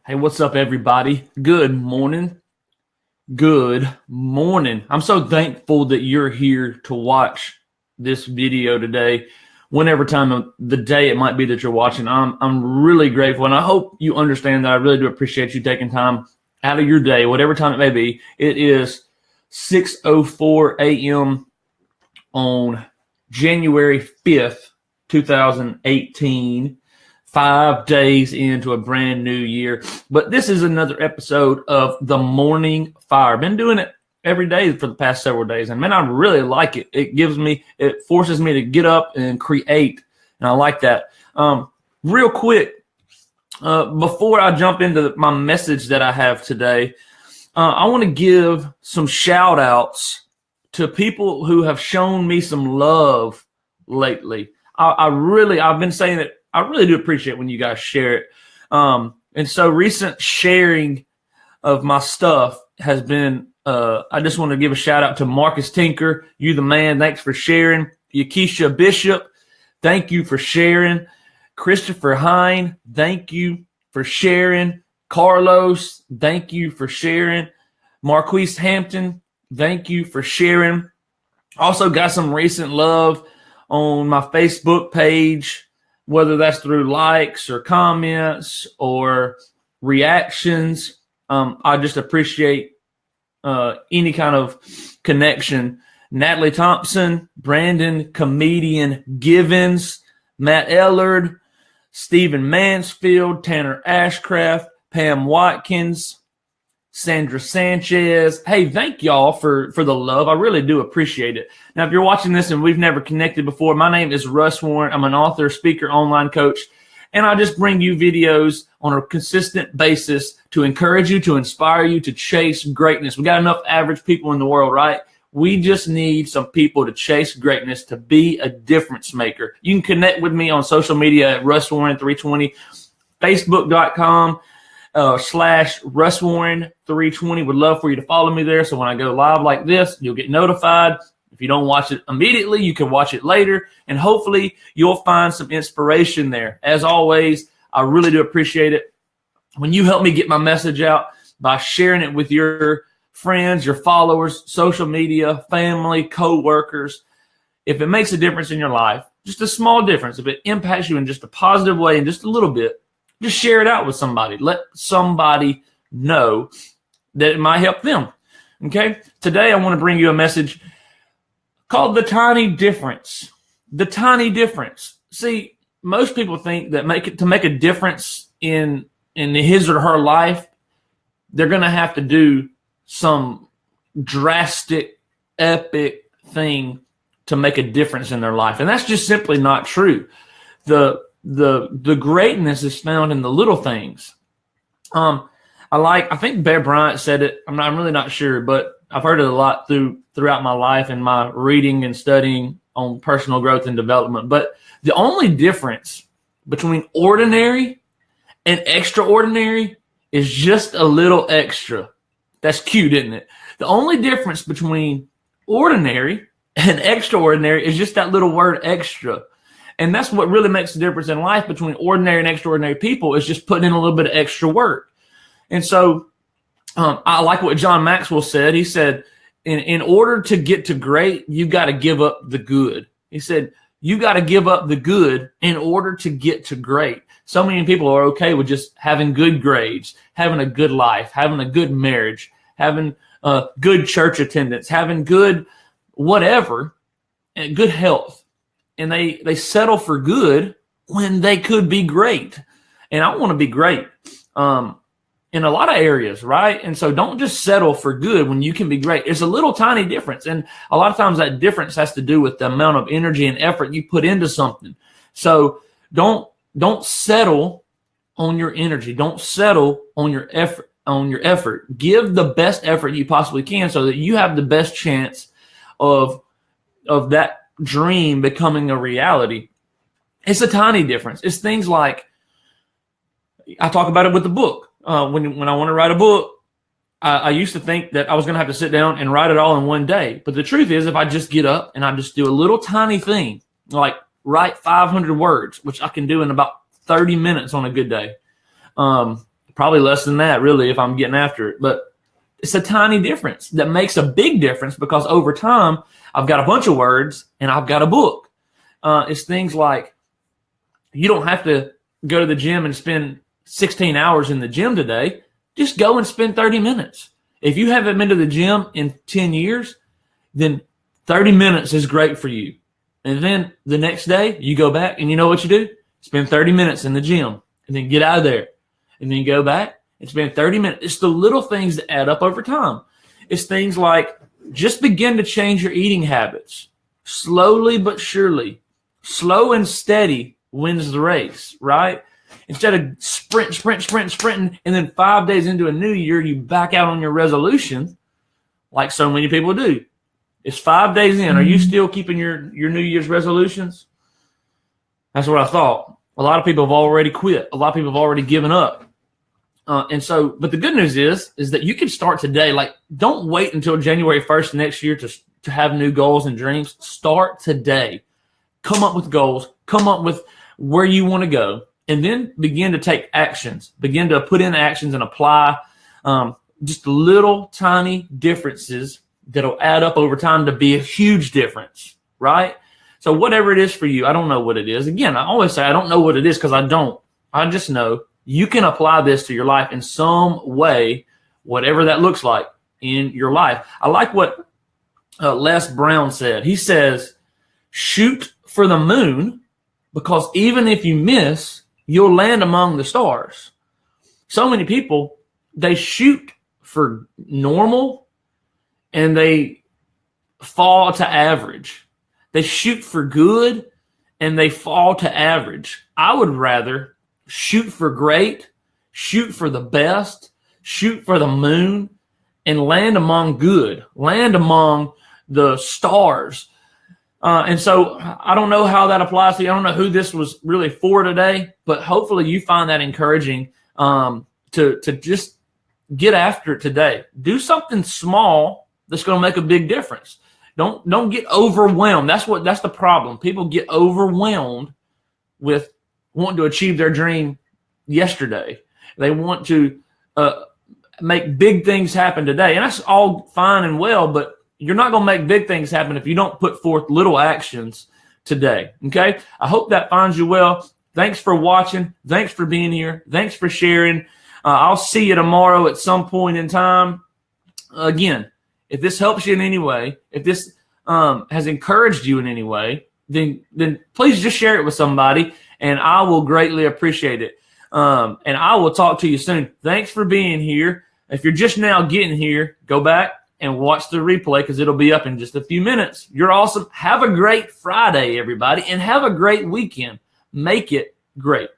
Hey, what's up, everybody? Good morning. Good morning. I'm so thankful that you're here to watch this video today. Whenever time of the day it might be that you're watching, I'm really grateful, and I hope you understand that I really do appreciate you taking time out of your day, whatever time it may be. It is 6:04 a.m. on January 5th, 2018. 5 days into a brand new year. But this is another episode of The Morning Fire. Been doing it every day for the past several days. And man, I really like it. It forces me to get up and create. And I like that. Real quick, before I jump into my message that I have today, I want to give some shout outs to people who have shown me some love lately. I've been saying that I really do appreciate when you guys share it. And so recent sharing of my stuff has been, I just want to give a shout out to Marcus Tinker. You the man. Thanks for sharing. Yakisha Bishop, thank you for sharing. Christopher Hine, thank you for sharing. Carlos, thank you for sharing. Marquise Hampton, thank you for sharing. Also got some recent love on my Facebook page, whether that's through likes or comments or reactions. I just appreciate any kind of connection. Natalie Thompson, Brandon Comedian Givens, Matt Ellard, Stephen Mansfield, Tanner Ashcraft, Pam Watkins, Sandra Sanchez. Hey, thank y'all for the love. I really do appreciate it. Now, if you're watching this and we've never connected before, my name is Russ Warren. I'm an author, speaker, online coach, and I just bring you videos on a consistent basis to encourage you, to inspire you, to chase greatness. We got enough average people in the world, right? We just need some people to chase greatness, to be a difference maker. You can connect with me on social media at Russ Warren 320, Facebook.com. / Russ Warren 320. Would love for you to follow me there. So when I go live like this, you'll get notified. If you don't watch it immediately, you can watch it later, and hopefully you'll find some inspiration there. As always, I really do appreciate it when you help me get my message out by sharing it with your friends, your followers, social media, family, co-workers. If it makes a difference in your life, just a small difference, if it impacts you in just a positive way and just a little bit, just share it out with somebody. Let somebody know that it might help them. Okay? Today, I want to bring you a message called The Tiny Difference. The Tiny Difference. See, most people think that to make a difference in his or her life, they're going to have to do some drastic, epic thing to make a difference in their life. And that's just simply not true. The greatness is found in the little things. I think Bear Bryant said it. I'm really not sure, but I've heard it a lot throughout my life and my reading and studying on personal growth and development. But the only difference between ordinary and extraordinary is just a little extra. That's cute, isn't it? The only difference between ordinary and extraordinary is just that little word extra. And that's what really makes the difference in life between ordinary and extraordinary people, is just putting in a little bit of extra work. And so I like what John Maxwell said. He said, in order to get to great, you've got to give up the good. He said, you got to give up the good in order to get to great. So many people are okay with just having good grades, having a good life, having a good marriage, having good church attendance, having good whatever, and good health. And they settle for good when they could be great. And I want to be great in a lot of areas, right? And so don't just settle for good when you can be great. It's a little tiny difference. And a lot of times that difference has to do with the amount of energy and effort you put into something. So don't settle on your energy. Don't settle on your effort. Give the best effort you possibly can so that you have the best chance of that dream becoming a reality. It's a tiny difference. It's things like, I talk about it with the book. When I want to write a book, I used to think that I was going to have to sit down and write it all in one day. But the truth is, if I just get up and I just do a little tiny thing, like write 500 words, which I can do in about 30 minutes on a good day, Probably less than that, really, if I'm getting after it. But it's a tiny difference that makes a big difference, because over time, I've got a bunch of words and I've got a book. It's things like, you don't have to go to the gym and spend 16 hours in the gym today. Just go and spend 30 minutes. If you haven't been to the gym in 10 years, then 30 minutes is great for you. And then the next day, you go back and you know what you do? Spend 30 minutes in the gym and then get out of there. And then you go back and spend 30 minutes. It's the little things that add up over time. It's things like, just begin to change your eating habits. Slowly but surely. Slow and steady wins the race, right? Instead of sprinting, and then 5 days into a new year, you back out on your resolution like so many people do. It's 5 days in. Are you still keeping your New Year's resolutions? That's what I thought. A lot of people have already quit. A lot of people have already given up. But the good news is that you can start today. Like, don't wait until January 1st next year to have new goals and dreams. Start today. Come up with goals. Come up with where you want to go. And then begin to take actions. Begin to put in actions and apply just little tiny differences that'll add up over time to be a huge difference, right? So whatever it is for you, I don't know what it is. Again, I always say I don't know what it is because I don't. I just know you can apply this to your life in some way, whatever that looks like in your life. I like what Les Brown said. He says, shoot for the moon, because even if you miss, you'll land among the stars. So many people, they shoot for normal and they fall to average. They shoot for good and they fall to average. I would rather shoot for great, shoot for the best, shoot for the moon, and land among good, land among the stars. And so I don't know how that applies to you. I don't know who this was really for today, but hopefully you find that encouraging to just get after it today. Do something small that's going to make a big difference. Don't get overwhelmed. That's the problem. People get overwhelmed with wanting to achieve their dream yesterday. They want to make big things happen today. And that's all fine and well, but you're not going to make big things happen if you don't put forth little actions today. Okay? I hope that finds you well. Thanks for watching. Thanks for being here. Thanks for sharing. I'll see you tomorrow at some point in time. Again, if this helps you in any way, if this has encouraged you in any way, then please just share it with somebody, and I will greatly appreciate it. And I will talk to you soon. Thanks for being here. If you're just now getting here, go back and watch the replay because it'll be up in just a few minutes. You're awesome. Have a great Friday, everybody, and have a great weekend. Make it great.